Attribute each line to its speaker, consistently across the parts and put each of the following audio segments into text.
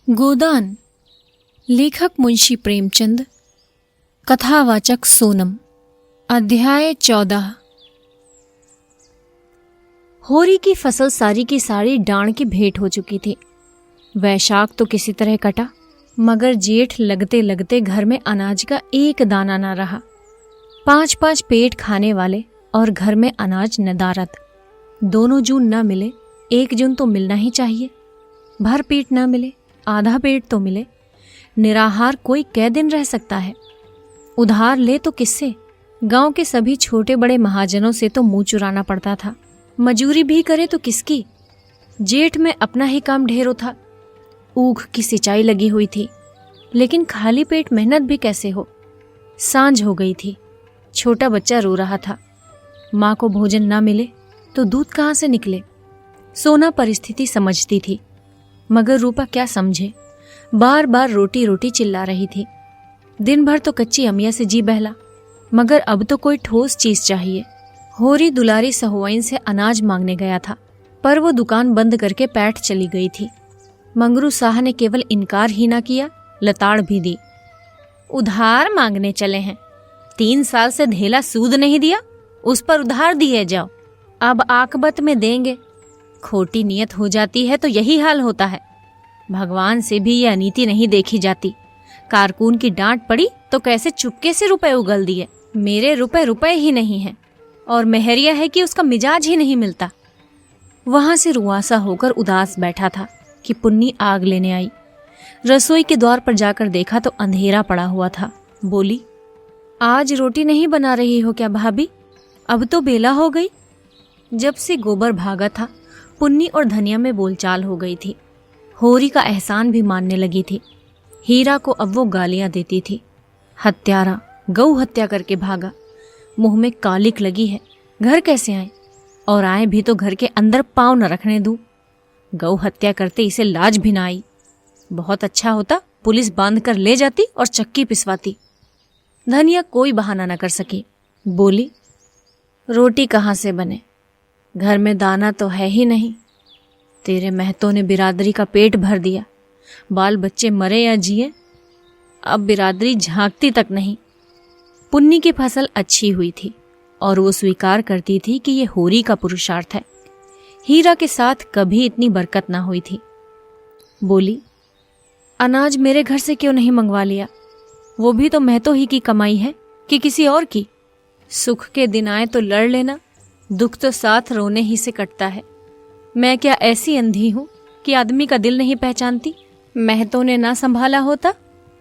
Speaker 1: गोदान। लेखक मुंशी प्रेमचंद। कथावाचक सोनम। अध्याय 14। होरी की फसल सारी की सारी डांड की भेंट हो चुकी थी। वैशाख तो किसी तरह कटा, मगर जेठ लगते लगते घर में अनाज का एक दाना न रहा। 5-5 पेट खाने वाले और घर में अनाज नदारद। दोनों जून न मिले, एक जून तो मिलना ही चाहिए। भर पेट न मिले, आधा पेट तो मिले। निराहार कोई कै दिन रह सकता है। उधार ले तो किससे? गांव के सभी छोटे बड़े महाजनों से तो मुंह चुराना पड़ता था। मजूरी भी करे तो किसकी? जेठ में अपना ही काम ढेरों था। ऊख की सिंचाई लगी हुई थी, लेकिन खाली पेट मेहनत भी कैसे हो। सांझ हो गई थी। छोटा बच्चा रो रहा था। माँ को भोजन न मिले तो दूध कहाँ से निकले। सोना परिस्थिति समझती थी, मगर रूपा क्या समझे। बार बार रोटी रोटी चिल्ला रही थी। दिन भर तो कच्ची अमिया से जी बहला, मगर अब तो कोई ठोस चीज चाहिए। होरी दुलारी सहुआइन से अनाज मांगने गया था, पर वो दुकान बंद करके पैठ चली गई थी। मंगरू साह ने केवल इनकार ही ना किया, लताड़ भी दी। उधार मांगने चले हैं? 3 साल से धेला सूद नहीं दिया, उस पर उधार दिए जाओ। अब आकबत में देंगे। खोटी नियत हो जाती है तो यही हाल होता है। भगवान से भी यह अनीति नहीं देखी जाती। कारकून की डांट पड़ी तो कैसे चुपके से रुपए उगल दिए। मेरे रुपए ही नहीं हैं, और मेहरिया है कि उसका मिजाज ही नहीं मिलता। वहां से रुआसा होकर उदास बैठा था कि पुन्नी आग लेने आई। रसोई के द्वार पर जाकर देखा तो अंधेरा पड़ा हुआ था। बोली, आज रोटी नहीं बना रही हो क्या भाभी? अब तो बेला हो गई। जब से गोबर भागा था, पुन्नी और धनिया में बोलचाल हो गई थी। होरी का एहसान भी मानने लगी थी। हीरा को अब वो गालियां देती थी। हत्यारा, गौ हत्या करके भागा। मुंह में कालिक लगी है, घर कैसे आए? और आए भी तो घर के अंदर पांव न रखने दूं। गौ हत्या करते इसे लाज भी ना आई। बहुत अच्छा होता पुलिस बांध कर ले जाती और चक्की पिसवाती। धनिया कोई बहाना न कर सकी। बोली, रोटी कहाँ से बने? घर में दाना तो है ही नहीं। तेरे महतों ने बिरादरी का पेट भर दिया। बाल बच्चे मरे या जिए, अब बिरादरी झांकती तक नहीं। पुन्नी की फसल अच्छी हुई थी और वो स्वीकार करती थी कि ये होरी का पुरुषार्थ है। हीरा के साथ कभी इतनी बरकत ना हुई थी। बोली, अनाज मेरे घर से क्यों नहीं मंगवा लिया? वो भी तो महतों ही की कमाई है कि किसी और की? सुख के दिन आए तो लड़ लेना, दुख तो साथ रोने ही से कटता है। मैं क्या ऐसी अंधी हूं कि आदमी का दिल नहीं पहचानती? महतों ने ना संभाला होता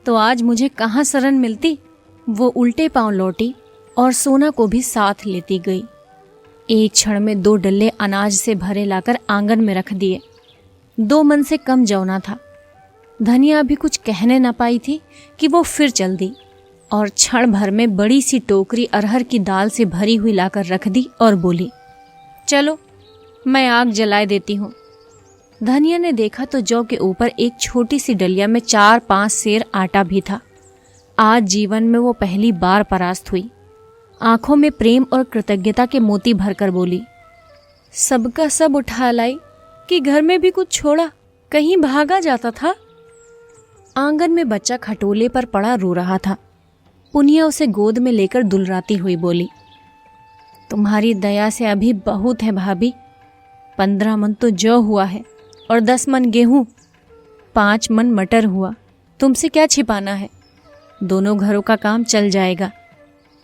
Speaker 1: तो आज मुझे कहाँ शरण मिलती। वो उल्टे पांव लौटी और सोना को भी साथ लेती गई। एक क्षण में 2 डल्ले अनाज से भरे लाकर आंगन में रख दिए। 2 मन से कम जौना था। धनिया अभी कुछ कहने न पाई थी कि वो फिर चल दी और क्षण भर में बड़ी सी टोकरी अरहर की दाल से भरी हुई लाकर रख दी और बोली, चलो मैं आग जलाए देती हूँ। धनिया ने देखा तो जौ के ऊपर एक छोटी सी डलिया में 4-5 सेर आटा भी था। आज जीवन में वो पहली बार परास्त हुई। आंखों में प्रेम और कृतज्ञता के मोती भरकर बोली, सबका सब उठा लाई कि घर में भी कुछ छोड़ा, कहीं भागा जाता था। आंगन में बच्चा खटोले पर पड़ा रो रहा था। पुनिया उसे गोद में लेकर दुलराती हुई बोली, तुम्हारी दया से अभी बहुत है भाभी। 15 मन तो जौ हुआ है और 10 मन गेहूं, 5 मन मटर हुआ। तुमसे क्या छिपाना है? दोनों घरों का काम चल जाएगा।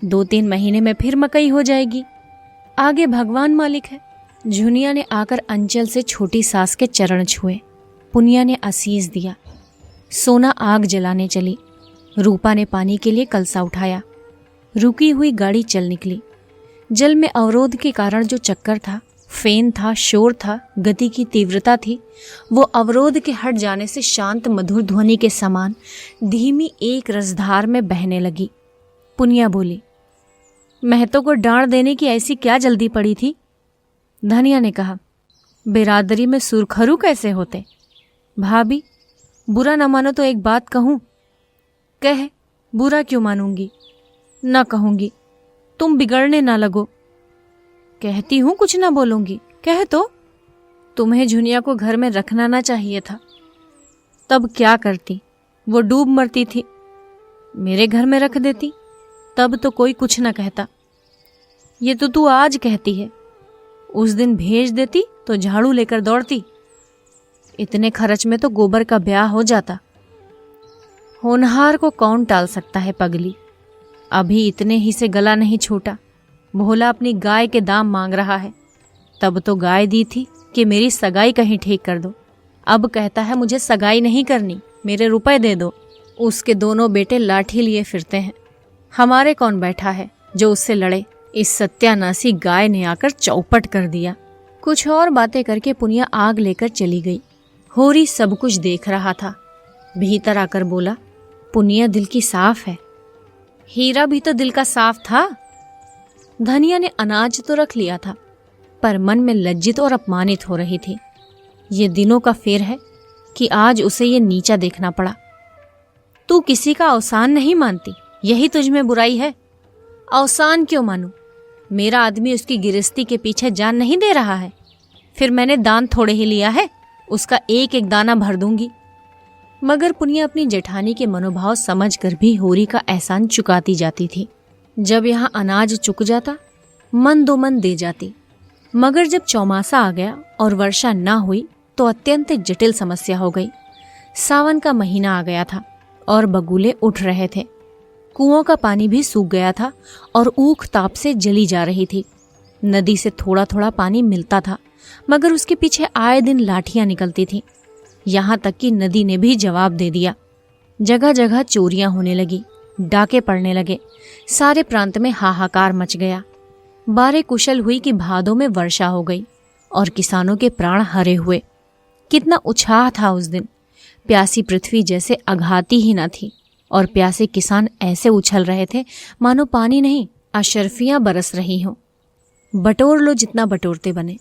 Speaker 1: 2-3 महीने में फिर मकई हो जाएगी। आगे भगवान मालिक है। झुनिया ने आकर अंचल से छोटी सास के चरण छुए। पुनिया ने आशीष दिया। सोना आग जलाने चली। रूपा ने पानी के लिए कलसा उठाया। रुकी हुई गाड़ी चल निकली। जल में अवरोध के कारण जो चक्कर था, फेन था, शोर था, गति की तीव्रता थी, वो अवरोध के हट जाने से शांत मधुर ध्वनि के समान धीमी एक रसधार में बहने लगी। पुनिया बोली, महतों को डांट देने की ऐसी क्या जल्दी पड़ी थी? धनिया ने कहा, बिरादरी में सुरखरू कैसे होते? भाभी, बुरा न मानो तो एक बात कहूं? कह, बुरा क्यों मानूंगी? न कहूंगी, तुम बिगड़ने ना लगो। कहती हूं कुछ ना बोलूंगी, कह तो। तुम्हें झुनिया को घर में रखना ना चाहिए था। तब क्या करती, वो डूब मरती थी। मेरे घर में रख देती, तब तो कोई कुछ न कहता। ये तो तू आज कहती है, उस दिन भेज देती तो झाड़ू लेकर दौड़ती। इतने खर्च में तो गोबर का ब्याह हो जाता। होनहार को कौन टाल सकता है पगली, अभी इतने ही से गला नहीं छूटा। भोला अपनी गाय के दाम मांग रहा है। तब तो गाय दी थी कि मेरी सगाई कहीं ठीक कर दो। अब कहता है मुझे सगाई नहीं करनी, मेरे रुपए दे दो। उसके दोनों बेटे लाठी लिए फिरते हैं। हमारे कौन बैठा है जो उससे लड़े। इस सत्यानाशी गाय ने आकर चौपट कर दिया। कुछ और बातें करके पुनिया आग लेकर चली गई। होरी सब कुछ देख रहा था। भीतर आकर बोला, पुनिया दिल की साफ है। हीरा भी तो दिल का साफ था। धनिया ने अनाज तो रख लिया था, पर मन में लज्जित और अपमानित हो रही थी। ये दिनों का फेर है कि आज उसे ये नीचा देखना पड़ा। तू किसी का अवसान नहीं मानती, यही तुझ में बुराई है। अवसान क्यों मानूं? मेरा आदमी उसकी गिरस्ती के पीछे जान नहीं दे रहा है। फिर मैंने दान थोड़े ही लिया है, उसका एक एक दाना भर दूंगी। मगर पुनिया अपनी जेठानी के मनोभाव समझकर भी होरी का एहसान चुकाती जाती थी। जब यहाँ अनाज चुक जाता, मन दो मन दे जाती। मगर जब चौमासा आ गया और वर्षा न हुई तो अत्यंत जटिल समस्या हो गई। सावन का महीना आ गया था और बगुले उठ रहे थे। कुओं का पानी भी सूख गया था और ऊख ताप से जली जा रही थी। नदी से थोड़ा थोड़ा पानी मिलता था, मगर उसके पीछे आए दिन लाठियां निकलती थीं। यहाँ तक कि नदी ने भी जवाब दे दिया। जगह जगह चोरियां होने लगी, डाके पड़ने लगे। सारे प्रांत में हाहाकार मच गया। बारे कुशल हुई कि भादों में वर्षा हो गई और किसानों के प्राण हरे हुए। कितना उत्साह था उस दिन। प्यासी पृथ्वी जैसे अघाती ही न थी और प्यासे किसान ऐसे उछल रहे थे मानो पानी नहीं, अशर्फियां बरस रही हों। बटोर लो जितना बटोरते बने।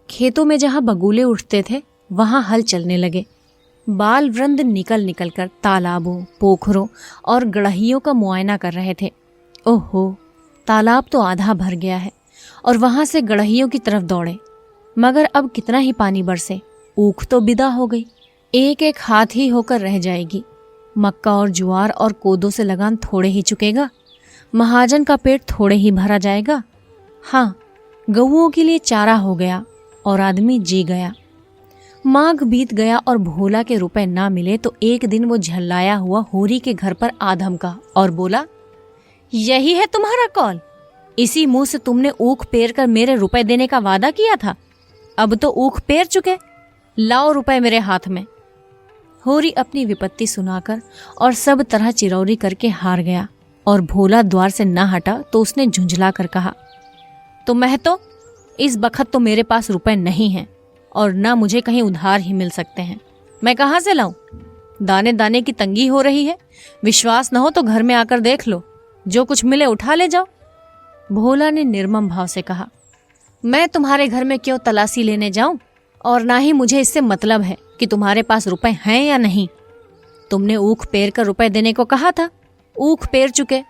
Speaker 1: खेतों में जहां बगुले उठते थे वहां हल चलने लगे। बाल वृंद निकल निकल कर तालाबों, पोखरों और गड़हियों का मुआयना कर रहे थे। ओहो, तालाब तो आधा भर गया है और वहां से गड़हियों की तरफ दौड़े। मगर अब कितना ही पानी बरसे, ऊख तो विदा हो गई। एक एक हाथ ही होकर रह जाएगी। मक्का और ज्वार और कोदो से लगान थोड़े ही चुकेगा। महाजन का पेट थोड़े ही भरा जाएगा। हाँ, गऊओं के लिए चारा हो गया और आदमी जी गया। माघ बीत गया और भोला के रुपए ना मिले तो एक दिन वो झल्लाया हुआ होरी के घर पर आधम का और बोला, यही है तुम्हारा कौल? इसी मुंह से तुमने ऊख पेर कर मेरे रुपए देने का वादा किया था। अब तो ऊख पेर चुके, लाओ रुपए मेरे हाथ में। होरी अपनी विपत्ति सुनाकर और सब तरह चिरौरी करके हार गया और भोला द्वार से न हटा तो उसने झुंझला कर कहा, तो महतो, इस बखत तो मेरे पास रुपए नहीं हैं और न मुझे कहीं उधार ही मिल सकते हैं। मैं कहाँ से लाऊं? दाने दाने की तंगी हो रही है। विश्वास न हो तो घर में आकर देख लो, जो कुछ मिले उठा ले जाओ। भोला ने निर्मम भाव से कहा, मैं तुम्हारे घर में क्यों तलाशी लेने जाऊं, और ना ही मुझे इससे मतलब है कि तुम्हारे पास रुपए हैं या नहीं। तुमने ऊख पेर कर रुपए देने को कहा था, ऊख पेर चुके,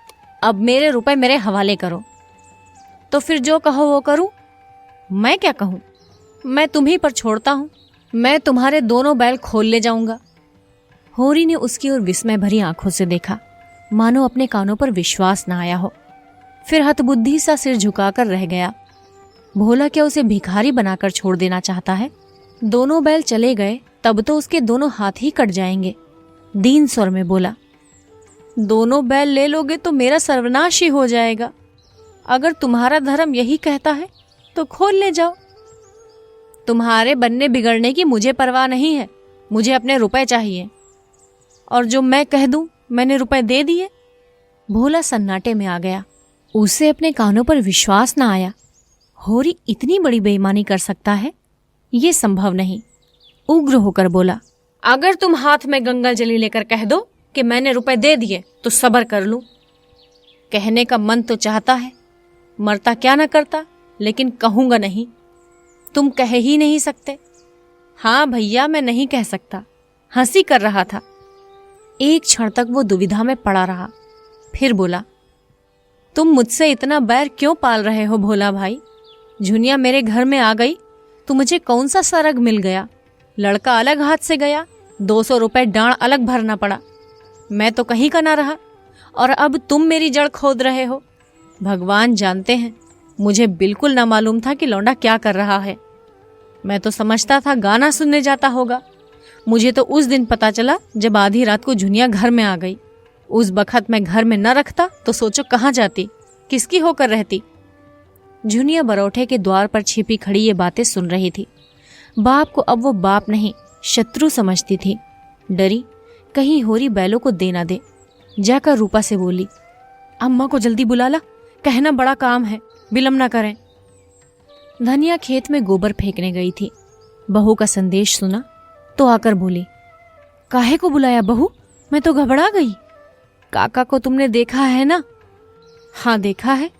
Speaker 1: अब मेरे रुपए मेरे हवाले करो। तो फिर जो कहो वो करूं। मैं क्या कहूं? मैं तुम्ही पर छोड़ता हूं। मैं तुम्हारे दोनों बैल खोल ले जाऊंगा। होरी ने उसकी ओर विस्मय भरी आंखों से देखा, मानो अपने कानों पर विश्वास न आया हो। फिर हतबुद्धि सा सिर झुकाकर रह गया। भोला क्या उसे भिखारी बनाकर छोड़ देना चाहता है? दोनों बैल चले गए तब तो उसके दोनों हाथ ही कट जाएंगे। दीन स्वर में बोला, दोनों बैल ले लोगे तो मेरा सर्वनाश ही हो जाएगा। अगर तुम्हारा धर्म यही कहता है तो खोल ले जाओ। तुम्हारे बनने बिगड़ने की मुझे परवाह नहीं है, मुझे अपने रुपए चाहिए, और जो मैं कह दूं मैंने रुपए दे दिए। भोला सन्नाटे में आ गया। उसे अपने कानों पर विश्वास न आया। होरी इतनी बड़ी बेईमानी कर सकता है? ये संभव नहीं। उग्र होकर बोला, अगर तुम हाथ में गंगा जली लेकर कह दो कि मैंने रुपए दे दिए तो सब्र कर लूं। कहने का मन तो चाहता है, मरता क्या न करता, लेकिन कहूंगा नहीं। तुम कह ही नहीं सकते। हाँ भैया, मैं नहीं कह सकता। हंसी कर रहा था। एक क्षण तक वो दुविधा में पड़ा रहा, फिर बोला, तुम मुझसे इतना बैर क्यों पाल रहे हो भोला भाई? झुनिया मेरे घर में आ गई तो मुझे कौन सा सरग मिल गया? लड़का अलग हाथ से गया, 200 रुपए डांड अलग भरना पड़ा। मैं तो कहीं का ना रहा और अब तुम मेरी जड़ खोद रहे हो। भगवान जानते हैं, मुझे बिल्कुल ना मालूम था कि लौंडा क्या कर रहा है। मैं तो समझता था गाना सुनने जाता होगा। मुझे तो उस दिन पता चला जब आधी रात को झुनिया घर में आ गई। उस बखत मैं घर में न रखता तो सोचो कहाँ जाती, किसकी होकर रहती। झुनिया बरौठे के द्वार पर छिपी खड़ी ये बातें सुन रही थी। बाप को अब वो बाप नहीं शत्रु समझती थी। डरी कहीं होरी बैलों को दे ना दे। जाकर रूपा से बोली, अम्मा को जल्दी बुला ला, कहना बड़ा काम है, विलम्ब ना करें। धनिया खेत में गोबर फेंकने गई थी। बहू का संदेश सुना तो आकर बोली, काहे को बुलाया बहू, मैं तो घबरा गई। काका को तुमने देखा है ना? हाँ देखा है,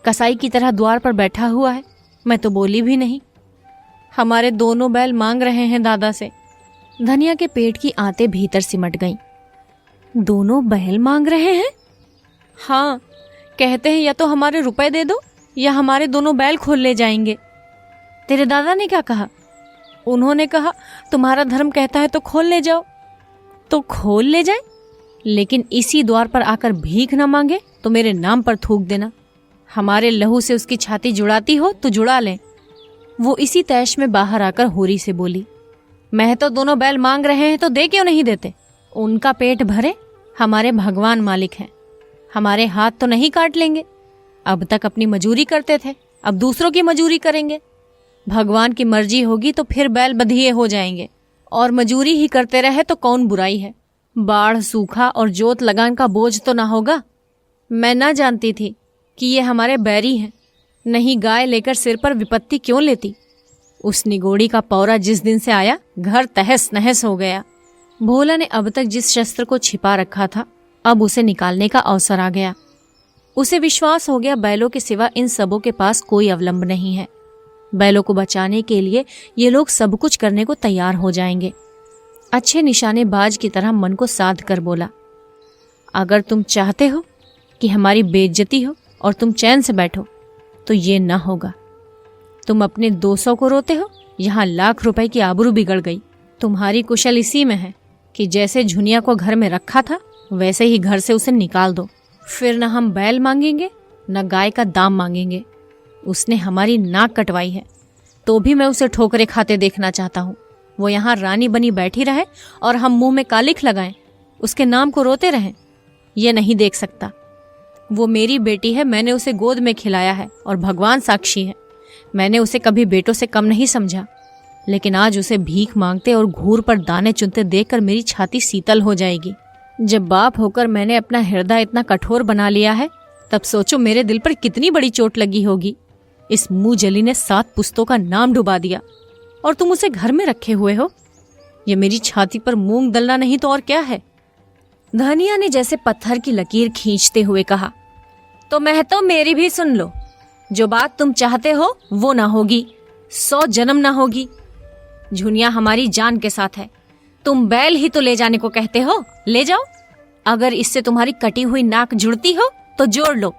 Speaker 1: कसाई की तरह द्वार पर बैठा हुआ है। मैं तो बोली भी नहीं। हमारे दोनों बैल मांग रहे हैं दादा से। धनिया के पेट की आंतें भीतर सिमट गईं। दोनों बैल मांग रहे हैं? हाँ, कहते हैं या तो हमारे रुपए दे दो या हमारे दोनों बैल खोल ले जाएंगे। तेरे दादा ने क्या कहा? उन्होंने कहा तुम्हारा धर्म कहता है तो खोल ले जाओ। तो खोल ले जाए, लेकिन इसी द्वार पर आकर भीख न मांगे तो मेरे नाम पर थूक देना। हमारे लहू से उसकी छाती जुड़ाती हो तो जुड़ा लें। वो इसी तैश में बाहर आकर होरी से बोली, मैं तो दोनों बैल मांग रहे हैं तो दे क्यों नहीं देते? उनका पेट भरे, हमारे भगवान मालिक हैं। हमारे हाथ तो नहीं काट लेंगे। अब तक अपनी मजूरी करते थे, अब दूसरों की मजूरी करेंगे। भगवान की मर्जी होगी तो फिर बैल बधिये हो जाएंगे, और मजूरी ही करते रहे तो कौन बुराई है। बाढ़, सूखा और जोत लगान का बोझ तो ना होगा। मैं ना जानती थी कि ये हमारे बैरी हैं, नहीं गाय लेकर सिर पर विपत्ति क्यों लेती। उस निगोड़ी का पौरा जिस दिन से आया, घर तहस नहस हो गया। भोला ने अब तक जिस शस्त्र को छिपा रखा था, अब उसे निकालने का अवसर आ गया। उसे विश्वास हो गया बैलों के सिवा इन सबों के पास कोई अवलंब नहीं है। बैलों को बचाने के लिए ये लोग सब कुछ करने को तैयार हो जाएंगे। अच्छे निशानेबाज की तरह मन को साध कर बोला, अगर तुम चाहते हो कि हमारी बेइज्जती हो और तुम चैन से बैठो तो ये ना होगा। तुम अपने 200 को रोते हो, यहाँ लाख रुपए की आबरू बिगड़ गई। तुम्हारी कुशल इसी में है कि जैसे झुनिया को घर में रखा था वैसे ही घर से उसे निकाल दो। फिर न हम बैल मांगेंगे न गाय का दाम मांगेंगे। उसने हमारी नाक कटवाई है तो भी मैं उसे ठोकरे खाते देखना चाहता हूँ। वो यहाँ रानी बनी बैठी रहे और हम मुंह में कालिख लगाएं, उसके नाम को रोते रहें, ये नहीं देख सकता। वो मेरी बेटी है, मैंने उसे गोद में खिलाया है और भगवान साक्षी है, मैंने उसे कभी बेटों से कम नहीं समझा। लेकिन आज उसे भीख मांगते और घूर पर दाने चुनते देखकर मेरी छाती शीतल हो जाएगी। जब बाप होकर मैंने अपना हृदय इतना कठोर बना लिया है, तब सोचो मेरे दिल पर कितनी बड़ी चोट लगी होगी। इस मुंह जली ने 7 पुस्तों का नाम डुबा दिया और तुम उसे घर में रखे हुए हो। ये मेरी छाती पर मूंग दलना नहीं तो और क्या है। धनिया ने जैसे पत्थर की लकीर खींचते हुए कहा, तो महतो मेरी भी सुन लो। जो बात तुम चाहते हो वो ना होगी, 100 जन्म ना होगी। झुनिया हमारी जान के साथ है। तुम बैल ही तो ले जाने को कहते हो, ले जाओ। अगर इससे तुम्हारी कटी हुई नाक जुड़ती हो तो जोड़ लो,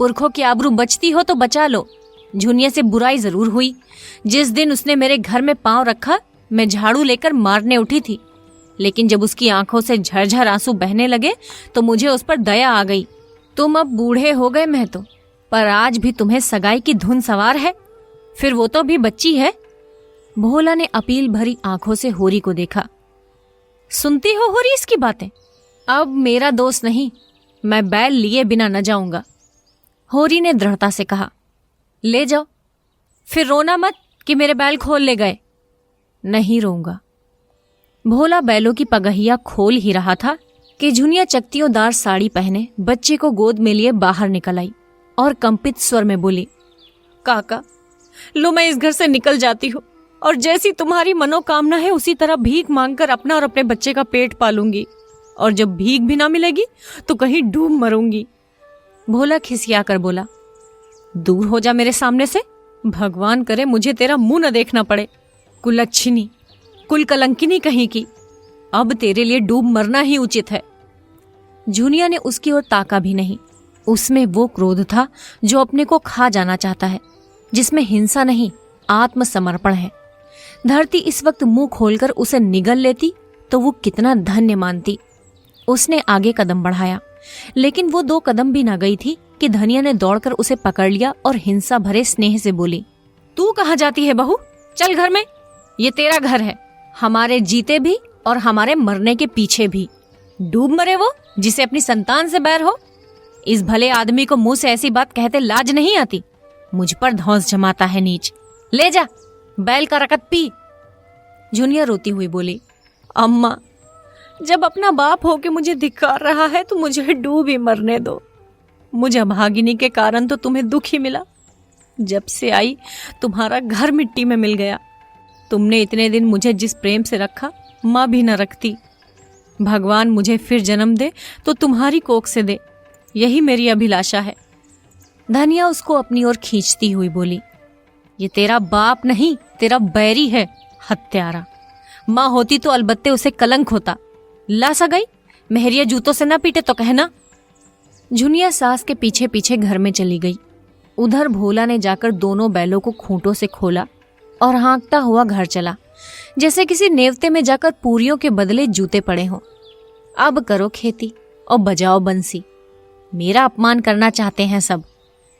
Speaker 1: पुरखों की आबरू बचती हो तो बचा लो। झुनिया से बुराई जरूर हुई। जिस दिन उसने मेरे घर में पांव रखा, मैं झाड़ू लेकर मारने उठी थी, लेकिन जब उसकी आंखों से झरझर आंसू बहने लगे तो मुझे उस पर दया आ गई। तुम अब बूढ़े हो गए महतो, पर आज भी तुम्हें सगाई की धुन सवार है, फिर वो तो भी बच्ची है। भोला ने अपील भरी आंखों से होरी को देखा। सुनती हो होरी इसकी बातें? अब मेरा दोस्त नहीं, मैं बैल लिए बिना न जाऊंगा। होरी ने दृढ़ता से कहा, ले जाओ, फिर रोना मत कि मेरे बैल खोल ले गए। नहीं रोऊंगा। भोला बैलों की पगहिया खोल ही रहा था कि झुनिया चकतियोंदार साड़ी पहने बच्चे को गोद में लिए बाहर निकल आई और कंपित स्वर में बोली, काका लो मैं इस घर से निकल जाती हूँ, और जैसी तुम्हारी मनोकामना है उसी तरह भीख मांगकर अपना और अपने बच्चे का पेट पालूंगी, और जब भीख भी ना मिलेगी तो कहीं डूब मरूंगी। भोला खिसिया कर बोला, दूर हो जा मेरे सामने से, भगवान करे मुझे तेरा मुंह न देखना पड़े। कुलच्छिनी, कुल कलंकिनी कहीं की, अब तेरे लिए डूब मरना ही उचित है। झुनिया ने उसकी ओर ताका भी नहीं। उसमें वो क्रोध था जो अपने को खा जाना चाहता है, जिसमें हिंसा नहीं आत्मसमर्पण है। धरती इस वक्त मुंह खोलकर उसे निगल लेती तो वो कितना धन्य मानती। उसने आगे कदम बढ़ाया, लेकिन वो 2 कदम भी ना गई थी कि धनिया ने दौड़कर उसे पकड़ लिया और हिंसा भरे स्नेह से बोली, तू कहाँ जाती है बहू? चल घर में, ये तेरा घर है, हमारे जीते भी और हमारे मरने के पीछे भी। डूब मरे वो जिसे अपनी संतान से बैर हो। इस भले आदमी को मुंह से ऐसी बात कहते लाज नहीं आती। मुझ पर धौंस जमाता है नीच। ले जा बैल का रकत पी। जुनिया रोती हुई बोली, अम्मा, जब अपना बाप हो के मुझे धिक्कार रहा है तो मुझे डूब ही मरने दो। मुझे अभागिनी के कारण तो तुम्हें दुख ही मिला। जब से आई तुम्हारा घर मिट्टी में मिल गया। तुमने इतने दिन मुझे जिस प्रेम से रखा, माँ भी न रखती। भगवान मुझे फिर जन्म दे तो तुम्हारी कोख से दे, यही मेरी अभिलाषा है। धनिया उसको अपनी ओर खींचती हुई बोली, ये तेरा बाप नहीं, तेरा बैरी है, हत्यारा। माँ होती तो अलबत्ते उसे कलंक होता। ला सा गई, मेहरिया जूतों से ना पीटे तो कहना। जुनिया सास के पीछे पीछे घर में चली गई। उधर भोला ने जाकर दोनों बैलों को खूंटों से खोला और हाँकता हुआ घर चला, जैसे किसी नेवते में जाकर पूरियों के बदले जूते पड़े हों। अब करो खेती और बजाओ बंसी। मेरा अपमान करना चाहते हैं सब,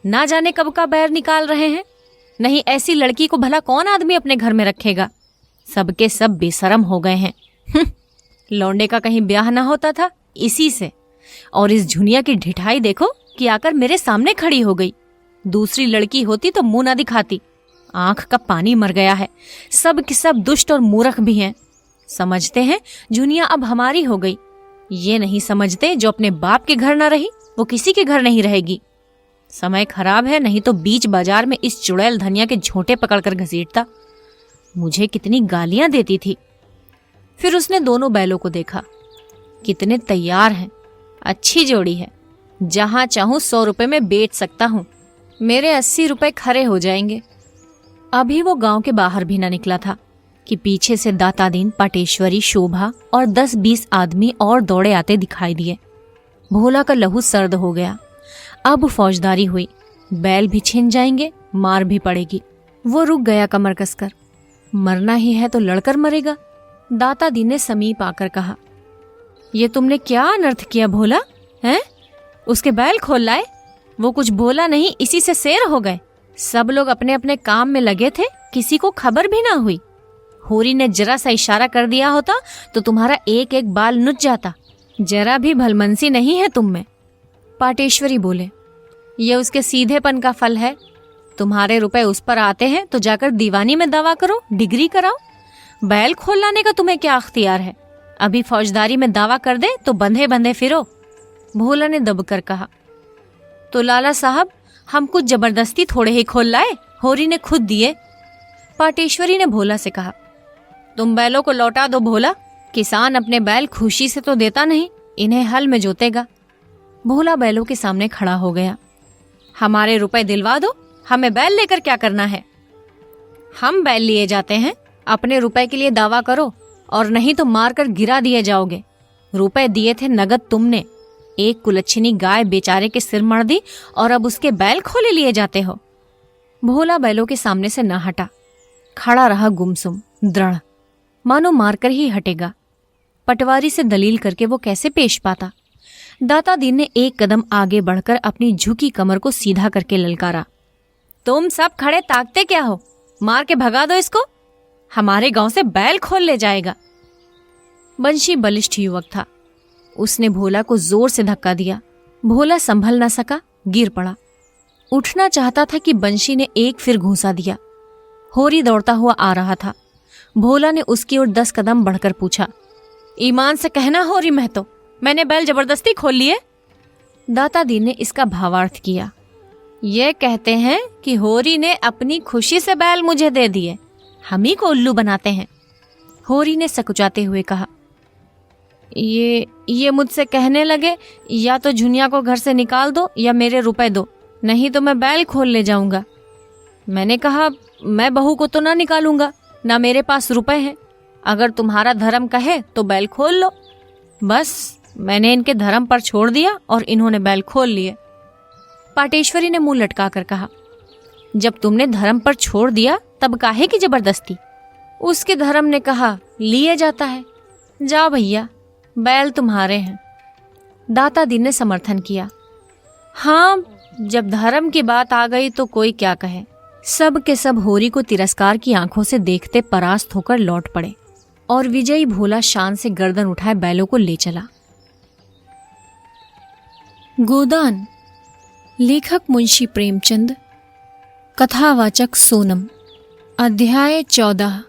Speaker 1: ना जाने कब का बैर निकाल रहे हैं। नहीं ऐसी लड़की को भला कौन आदमी अपने घर में रखेगा। सबके सब बेशरम हो गए हैं। लौंडे का कहीं ब्याह ना होता था इसी से। और इस झुनिया की ढिठाई देखो कि आकर मेरे सामने खड़ी हो गई। दूसरी लड़की होती तो मुंह ना दिखाती। आंख का पानी मर गया है। सब के सब दुष्ट और मूर्ख भी हैं। समझते हैं झुनिया अब हमारी हो गई। ये नहीं समझते जो अपने बाप के घर ना रही वो किसी के घर नहीं रहेगी। समय खराब है, नहीं तो बीच बाजार में इस चुड़ैल धनिया के झोंटे पकड़कर घसीटता। मुझे कितनी गालियां देती थी। फिर उसने दोनों बैलों को देखा, कितने तैयार हैं, अच्छी जोड़ी है। जहां चाहूं 100 रुपए में बेच सकता हूं। मेरे 80 रुपए खरे हो जाएंगे। अभी वो गांव के बाहर भी न निकला था कि पीछे से दातादीन, पाटेश्वरी, शोभा और 10-20 आदमी और दौड़े आते दिखाई दिए। भोला का लहू सर्द हो गया। अब फौजदारी हुई, बैल भी छिन जाएंगे, मार भी पड़ेगी। वो रुक गया कमर कसकर। मरना ही है तो लड़कर मरेगा। दातादीन ने समीप आकर कहा, ये तुमने क्या अनर्थ किया भोला? हैं? उसके बैल खोल लाए। वो कुछ बोला नहीं, इसी से शेर हो गए। सब लोग अपने अपने काम में लगे थे, किसी को खबर भी ना हुई। होरी ने जरा सा इशारा कर दिया होता तो तुम्हारा एक एक बाल नुच जाता। जरा भी भलमनसी नहीं है तुम में। पाटेश्वरी बोले, ये उसके सीधेपन का फल है। तुम्हारे रुपए उस पर आते हैं तो जाकर दीवानी में दावा करो, डिग्री कराओ। बैल खोल लाने का तुम्हें क्या अख्तियार है? अभी फौजदारी में दावा कर दे तो बंधे बंधे फिरो। भोला ने दबकर कहा, तो लाला साहब, हम कुछ जबरदस्ती थोड़े ही खोल लाए, होरी ने खुद दिए। पाटेश्वरी ने भोला से कहा, तुम बैलों को लौटा दो भोला। किसान अपने बैल खुशी से तो देता नहीं, इन्हें हल में जोतेगा। भोला बैलों के सामने खड़ा हो गया। हमारे रुपए दिलवा दो, हमें बैल लेकर क्या करना है? हम बैल लिए जाते हैं, अपने रुपए के लिए दावा करो और नहीं तो मारकर गिरा दिए जाओगे। रुपए दिए थे नगद तुमने, एक कुलच्छनी गाय बेचारे के सिर मड़ दी और अब उसके बैल खोले लिए जाते हो। भोला बैलों के सामने से न हटा, खड़ा रहा गुमसुम, दृढ़, मानो मारकर ही हटेगा। पटवारी से दलील करके वो कैसे पेश पाता? दातादीन ने एक कदम आगे बढ़कर अपनी झुकी कमर को सीधा करके ललकारा, तुम सब खड़े ताकते क्या हो? मार के भगा दो इसको, हमारे गांव से बैल खोल ले जाएगा। बंशी बलिष्ठ युवक था। उसने भोला को जोर से धक्का दिया। भोला संभल न सका, गिर पड़ा। उठना चाहता था कि बंशी ने एक फिर घूंसा दिया। होरी दौड़ता हुआ आ रहा था। भोला ने उसकी ओर 10 कदम बढ़कर पूछा, ईमान से कहना होरी महतो, मैंने बैल जबरदस्ती खोल लिए? दातादीन ने इसका भावार्थ किया। ये कहते हैं कि होरी ने अपनी खुशी से बैल मुझे दे दिए, हम ही को उल्लू बनाते हैं। होरी ने सकुचाते हुए कहा, ये मुझसे कहने लगे या तो झुनिया को घर से निकाल दो या मेरे रुपए दो, नहीं तो मैं बैल खोल ले जाऊंगा। मैंने कहा, मैं बहू को तो ना निकालूंगा, ना मेरे पास रुपए हैं। अगर तुम्हारा धर्म कहे तो बैल खोल लो। बस मैंने इनके धर्म पर छोड़ दिया और इन्होंने बैल खोल लिए। पाटेश्वरी ने मुंह लटका कर कहा, जब तुमने धर्म पर छोड़ दिया तब काहे की जबरदस्ती? उसके धर्म ने कहा लिए जाता है। जाओ भैया, बैल तुम्हारे हैं। दातादी ने समर्थन किया। हाँ, जब धर्म की बात आ गई तो कोई क्या कहे। सब के सब होरी को तिरस्कार की आंखों से देखते परास्त होकर लौट पड़े और विजयी भोला शान से गर्दन उठाए बैलों को ले चला। गोदान, लेखक मुंशी प्रेमचंद, कथावाचक सोनम। अध्याय 14।